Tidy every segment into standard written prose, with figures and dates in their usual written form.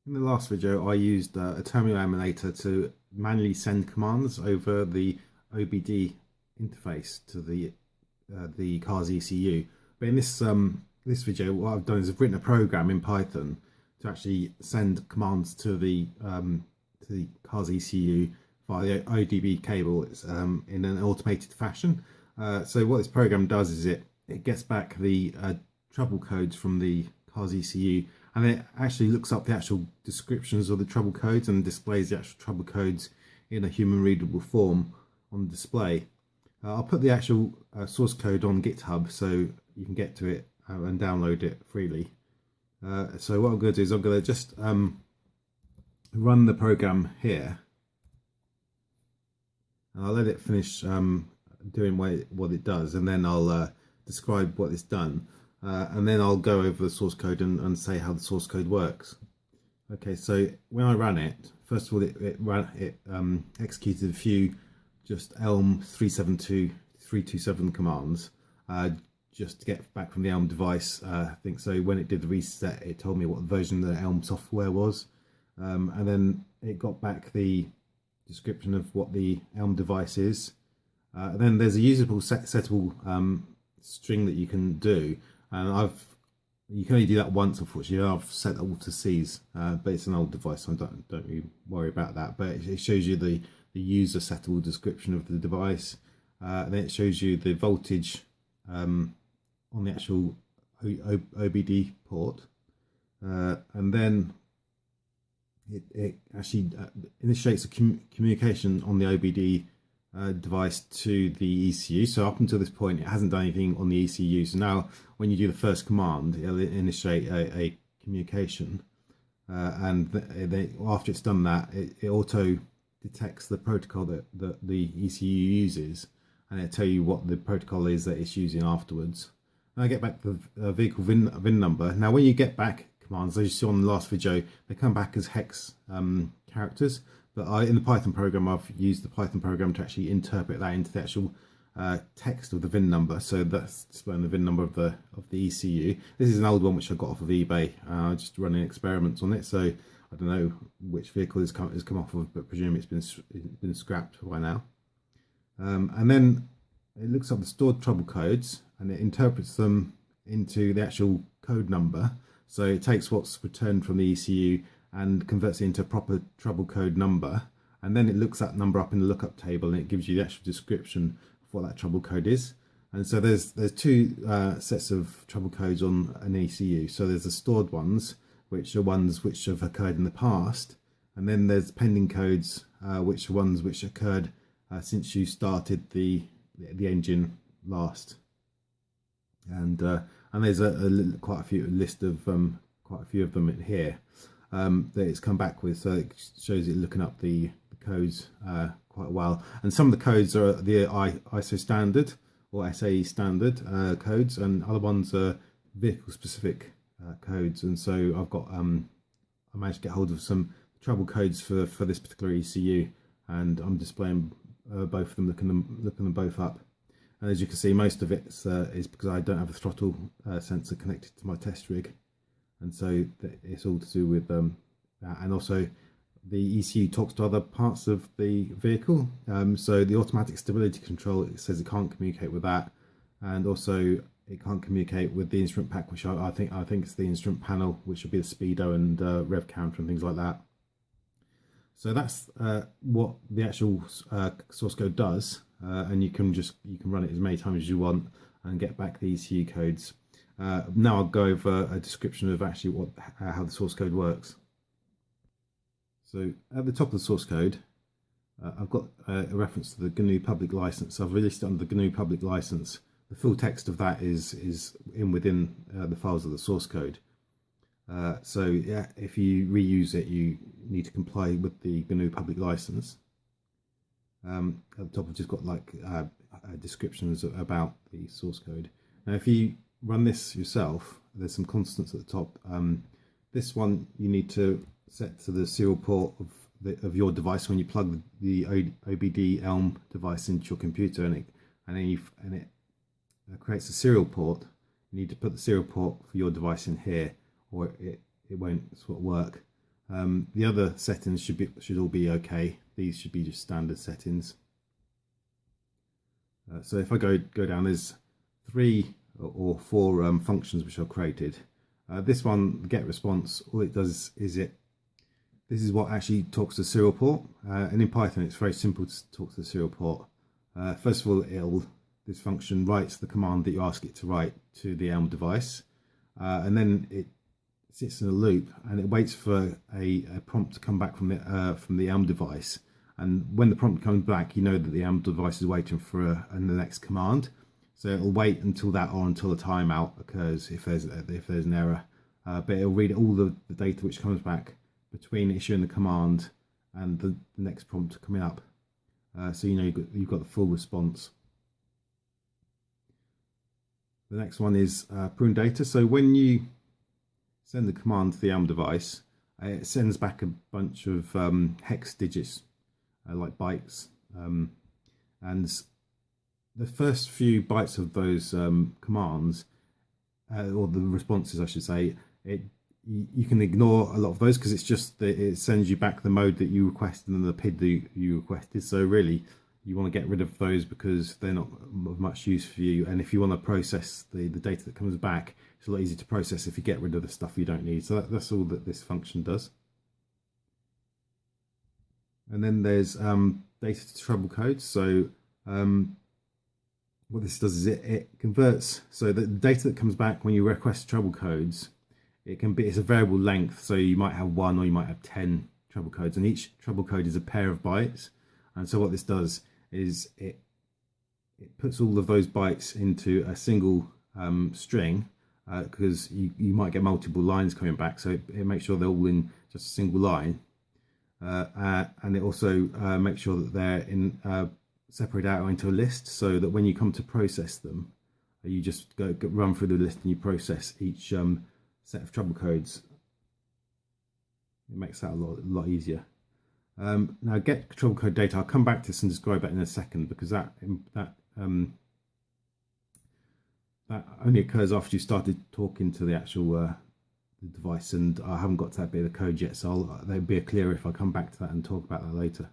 In the last video, I used a terminal emulator to manually send commands over the OBD interface to the car's ECU. But in this video, what I've done is I've written a program in Python to actually send commands to the car's ECU via the OBDII cable. It's in an automated fashion. So what this program does is it gets back the trouble codes from the car's ECU, and it actually looks up the actual descriptions of the trouble codes and displays the actual trouble codes in a human readable form on the display. I'll put the actual source code on GitHub so you can get to it and download it freely. So what I'm going to do is I'm going to just run the program here, and I'll let it finish doing what it does, and then I'll describe what it's done. And then I'll go over the source code and say how the source code works. Okay, so when I ran it, first of all, it executed a few just Elm 372-327 commands just to get back from the Elm device. I think so. When it did the reset, it told me what version the Elm software was, and then it got back the description of what the Elm device is. Then there's a usable settable string that you can do. And you can only do that once, unfortunately. I've set all to C's, but it's an old device, so don't really worry about that. But it shows you the user settable description of the device. And then it shows you the voltage on the actual OBD port, and then it actually initiates a communication on the OBD device to the ECU. So up until this point, it hasn't done anything on the ECU. So now when you do the first command, it'll initiate a communication, and then after it's done that, it auto detects the protocol that the ECU uses, and it'll tell you what the protocol is that it's using afterwards. And I get back the vehicle VIN number. Now when you get back commands, as you saw in the last video, they come back as hex characters. But in the Python program, I've used the Python program to actually interpret that into the actual text of the VIN number. So that's displaying the VIN number of the ECU. This is an old one which I got off of eBay. Just running experiments on it. So I don't know which vehicle has come off of, but presume it's been scrapped by now. And then it looks up the stored trouble codes and it interprets them into the actual code number. So it takes what's returned from the ECU and converts it into a proper trouble code number, and then it looks that number up in the lookup table and it gives you the actual description of what that trouble code is. And so there's two sets of trouble codes on an ECU. So there's the stored ones, which are ones which have occurred in the past, and then there's pending codes, which are ones which occurred since you started the engine last. And there's quite a few list of quite a few of them in here that it's come back with, so it shows it looking up the codes quite well. And some of the codes are the ISO standard or SAE standard codes, and other ones are vehicle specific codes. And so I've got I managed to get hold of some trouble codes for this particular ECU, and I'm displaying both of them, looking them both up. And as you can see, most of it is because I don't have a throttle sensor connected to my test rig. And so it's all to do with that. And also the ECU talks to other parts of the vehicle. So the automatic stability control, it says it can't communicate with that. And also it can't communicate with the instrument pack, which I think it's the instrument panel, which will be the speedo and rev counter and things like that. So that's what the actual source code does. And you can run it as many times as you want and get back the ECU codes. Now I'll go over a description of actually how the source code works. So at the top of the source code, I've got a reference to the GNU public license. I've released it under the GNU public license. The full text of that is within the files of the source code. So yeah, if you reuse it, you need to comply with the GNU public license. At the top, I've just got like descriptions about the source code. Now, if you run this yourself, there's some constants at the top. This one you need to set to the serial port of your device when you plug the OBD Elm device into your computer, and it creates a serial port. You need to put the serial port for your device in here, or it won't sort of work. The other settings should all be okay. These should be just standard settings. So if I go down, there's 3 or 4 functions which are created. This one, get response, all it does is this is what actually talks to the serial port, and in Python it's very simple to talk to the serial port. First of all, this function writes the command that you ask it to write to the Elm device, and then it sits in a loop and it waits for a prompt to come back from the Elm device. And when the prompt comes back, you know that the Elm device is waiting for the next command. So it'll wait until that or until a timeout occurs if there's an error. But it'll read all the data which comes back between issuing the command and the next prompt coming up. So you know you've got the full response. The next one is prune data. So when you send the command to the Elm device, it sends back a bunch of hex digits, like bytes, and the first few bytes of those commands, or the responses I should say, you can ignore a lot of those because it's just that it sends you back the mode that you requested and the PID that you requested. So really you want to get rid of those because they're not of much use for you, and if you want to process the data that comes back, it's a lot easier to process if you get rid of the stuff you don't need. So that's all that this function does. And then there's data to trouble codes. So what this does is it converts, so the data that comes back when you request trouble codes, it's a variable length, so you might have 1 or you might have 10 trouble codes, and each trouble code is a pair of bytes. And so what this does is it puts all of those bytes into a single string, because you might get multiple lines coming back, so it makes sure they're all in just a single line, and it also makes sure that they're separated out into a list, so that when you come to process them, you just run through the list and you process each set of trouble codes. It makes that a lot easier. Now get trouble code data. I'll come back to this and describe that in a second, because that only occurs after you started talking to the actual the device, and I haven't got to that bit of the code yet, so that'll be clearer if I come back to that and talk about that later.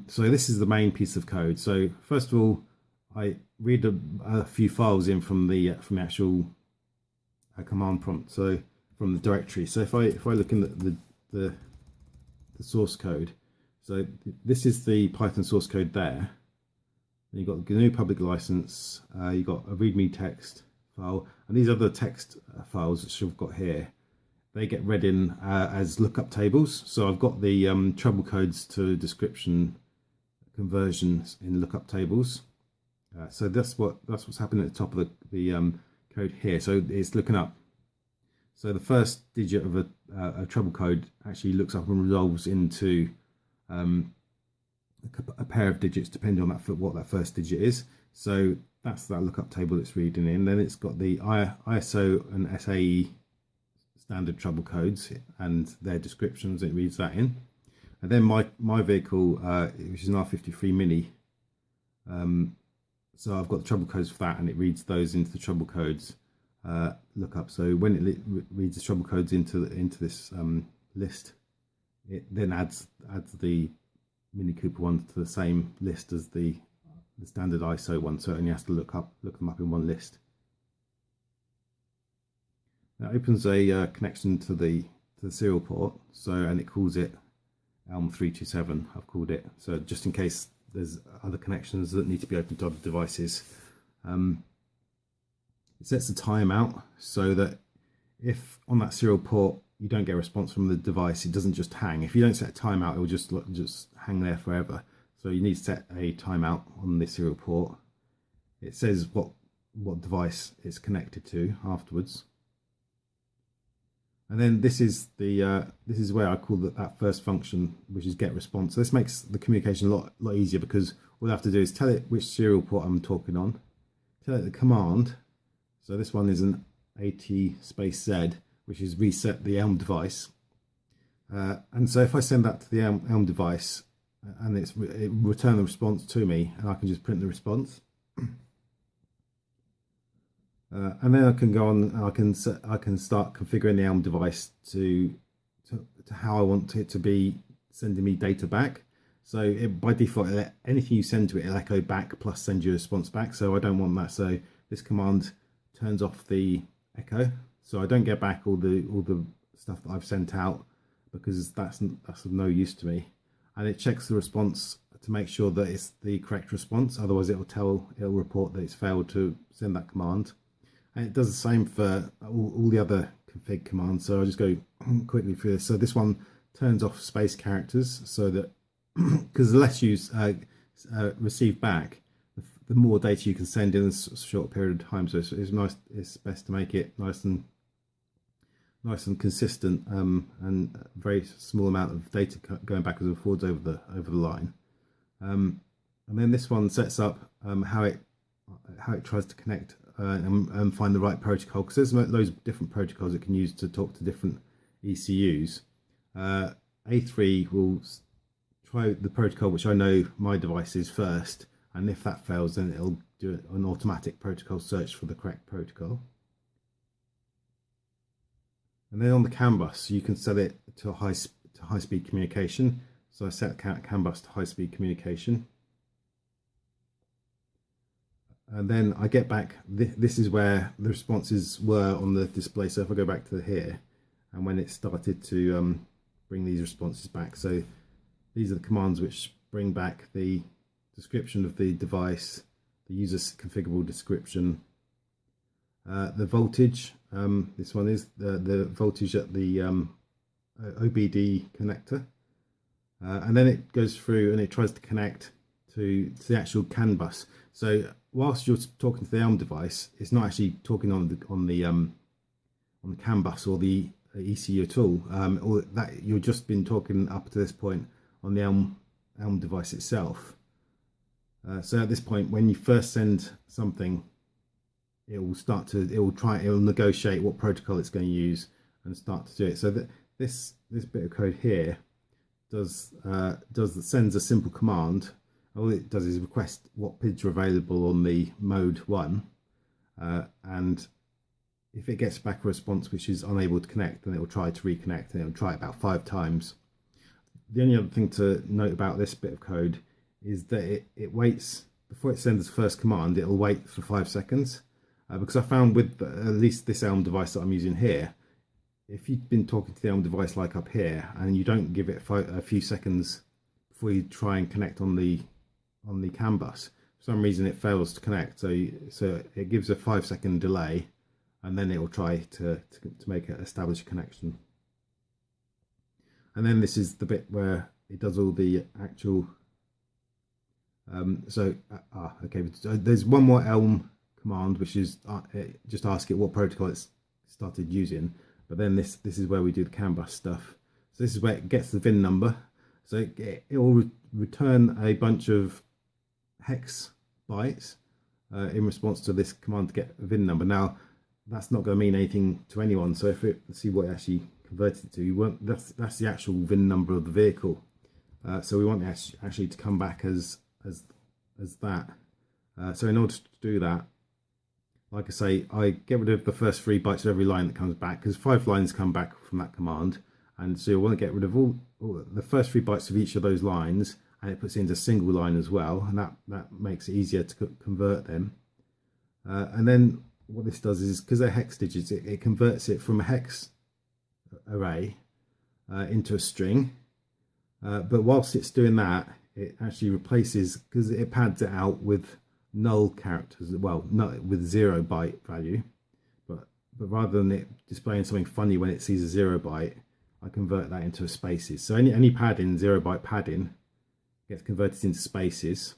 So this is the main piece of code. So first of all, I read a few files in from the actual command prompt, so from the directory. So if I look in the source code, so this is the Python source code there. You've got the GNU public license, you've got a readme text file, and these other text files which I've got here, they get read in as lookup tables. So I've got the trouble codes to description conversions in lookup tables. So that's what's happening at the top of the code here. So it's looking up. So the first digit of a trouble code actually looks up and resolves into a pair of digits depending on what that first digit is. So that's that lookup table it's reading in. Then it's got the ISO and SAE standard trouble codes and their descriptions. It reads that in. And then my vehicle, which is an R53 Mini, so I've got the trouble codes for that, and it reads those into the trouble codes lookup. So when it reads the trouble codes into this list, it then adds the Mini Cooper one to the same list as the standard ISO one. So it only has to look them up in one list. That opens a connection to the serial port. So, and it calls it Elm 327. I've called it. So just in case there's other connections that need to be opened to other devices. It sets a timeout so that if on that serial port you don't get a response from the device, it doesn't just hang. If you don't set a timeout, it will just hang there forever. So you need to set a timeout on this serial port. It says what device it's connected to afterwards. And then this is where I call that first function, which is get response. So this makes the communication a lot easier, because all I have to do is tell it which serial port I'm talking on, tell it the command. So this one is an AT-Z, which is reset the Elm device. And so if I send that to the Elm device, and it return the response to me, and I can just print the response. And then I can go on and I can start configuring the Elm device to to how I want it to be sending me data back. So by default, anything you send to it, it'll echo back plus send you a response back. So I don't want that. So this command turns off the echo, so I don't get back all the stuff that I've sent out, because that's of no use to me. And it checks the response to make sure that it's the correct response. Otherwise, it'll report that it's failed to send that command. And it does the same for all the other config commands. So I'll just go quickly through this. So this one turns off space characters, so that because the less you receive back, the more data you can send in a short period of time. So it's nice. It's best to make it nice and consistent, and a very small amount of data going backwards and forwards over the line. And then this one sets up how it tries to connect and find the right protocol, because there's loads of different protocols it can use to talk to different ECUs. A3 will try the protocol which I know my device is first, and if that fails, then it'll do an automatic protocol search for the correct protocol. And then on the CAN bus, you can set it to high-speed communication. So I set CAN bus to high-speed communication. And then I get back, this is where the responses were on the display. So if I go back to here, and when it started to bring these responses back. So these are the commands which bring back the description of the device, the user's configurable description, the voltage. This one is the voltage at the OBDII connector, and then it goes through and it tries to connect to the actual CAN bus. So whilst you're talking to the Elm device, it's not actually talking on the CAN bus or the ECU at all. Or that you've just been talking up to this point on the Elm device itself. So at this point, when you first send something, it will negotiate what protocol it's going to use and start to do it. So that this bit of code here sends a simple command. All it does is request what PIDs are available on the mode 1, and if it gets back a response which is unable to connect, then it will try to reconnect, and it will try it about 5 times. The only other thing to note about this bit of code is that it waits before it sends the first command. It'll wait for 5 seconds. Because I found with at least this Elm device that I'm using here, if you've been talking to the Elm device like up here and you don't give it a few seconds before you try and connect on the CAN bus, for some reason it fails to connect. So it gives a 5-second delay, and then it will try to establish a connection. And then this is the bit where it does all the actual. Okay. There's one more Elm command, which is just ask it what protocol it's started using, but then this is where we do the CAN bus stuff. So this is where it gets the VIN number. So it will return a bunch of hex bytes in response to this command to get a VIN number. Now that's not going to mean anything to anyone, so if let's see what it actually converted it to. That's the actual VIN number of the vehicle, so we want it actually to come back as that. So in order to do that, like I say, I get rid of the first 3 bytes of every line that comes back, because 5 lines come back from that command, and so you want to get rid of all the first 3 bytes of each of those lines, and it puts it into a single line as well, and that makes it easier to convert them. And then what this does is, because they're hex digits, it converts it from a hex array into a string. But whilst it's doing that, it actually replaces, because it pads it out with null characters, well, not with 0 byte value, but rather than it displaying something funny when it sees a 0 byte, I convert that into a spaces. So any padding, 0 byte padding, gets converted into spaces,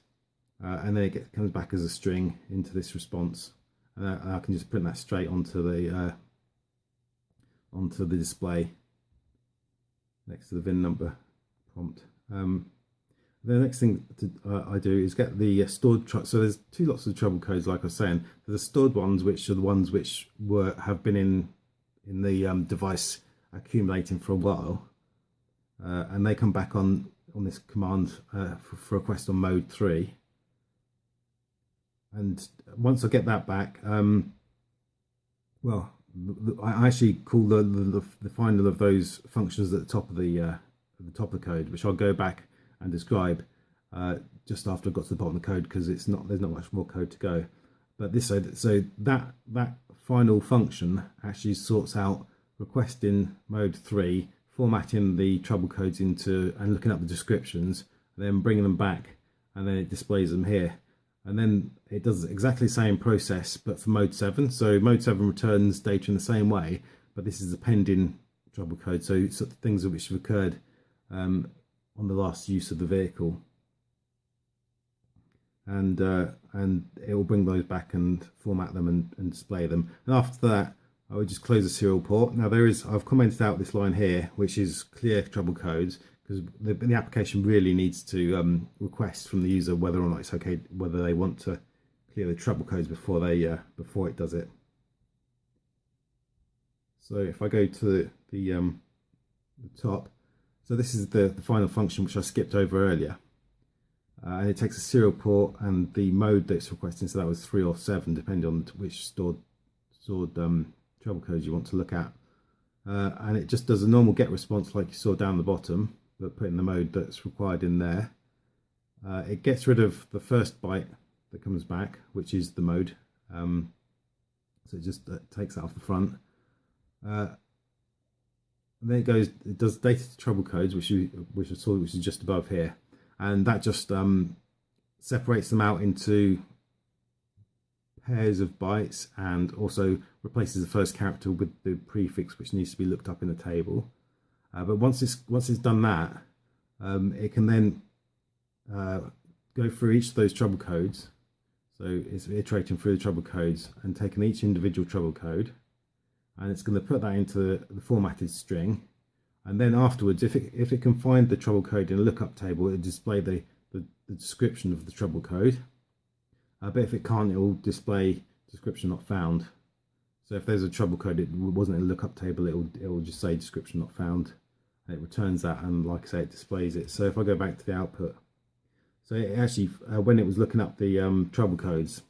and then it comes back as a string into this response, and I can just print that straight onto the display next to the VIN number prompt. The next thing I do is get the stored. So there's 2 lots of trouble codes, like I was saying. There's the stored ones, which are the ones which have been in the device accumulating for a while, and they come back on this command for request on mode 3. And once I get that back, well, I actually call the final of those functions at the top of the code, which I'll go back and describe just after I've got to the bottom of the code, because there's not much more code to go. But this so that final function actually sorts out requesting mode 3, formatting the trouble codes into and looking up the descriptions, and then bringing them back, and then it displays them here. And then it does exactly the same process, but for mode 7. So mode 7 returns data in the same way, but this is a pending trouble code. So sort of things which have occurred on the last use of the vehicle. And it will bring those back and format them and display them. And after that, I would just close the serial port. Now I've commented out this line here, which is clear trouble codes, because the application really needs to request from the user whether or not it's okay, whether they want to clear the trouble codes before it does it. So if I go to the top, so this is the final function which I skipped over earlier, and it takes a serial port and the mode that it's requesting. So that was 3 or 7, depending on which stored trouble codes you want to look at, and it just does a normal get response like you saw down the bottom, but putting the mode that's required in there. It gets rid of the first byte that comes back, which is the mode, so it just takes that off the front. And then it does data to trouble codes, which is just above here, and that just separates them out into pairs of bytes, and also replaces the first character with the prefix which needs to be looked up in the table. But once it's done that, it can then go through each of those trouble codes. So it's iterating through the trouble codes and taking each individual trouble code, and it's going to put that into the formatted string. And then afterwards, if it can find the trouble code in a lookup table, it'll display the description of the trouble code. But if it can't, it will display description not found. So if there's a trouble code, it wasn't in a lookup table, it will just say description not found. And it returns that, and like I say, it displays it. So if I go back to the output, so it actually, when it was looking up the trouble codes,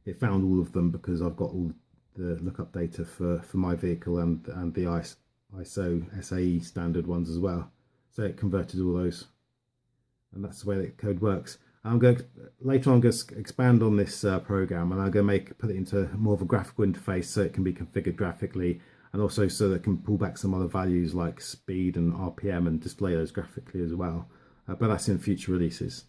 it found all of them, because I've got all the lookup data for my vehicle and the ISO SAE standard ones as well. So it converted all those, and that's the way that code works. Later on, I'm going to expand on this program, and I'm going to put it into more of a graphical interface so it can be configured graphically, and also so that it can pull back some other values like speed and RPM and display those graphically as well. But that's in future releases.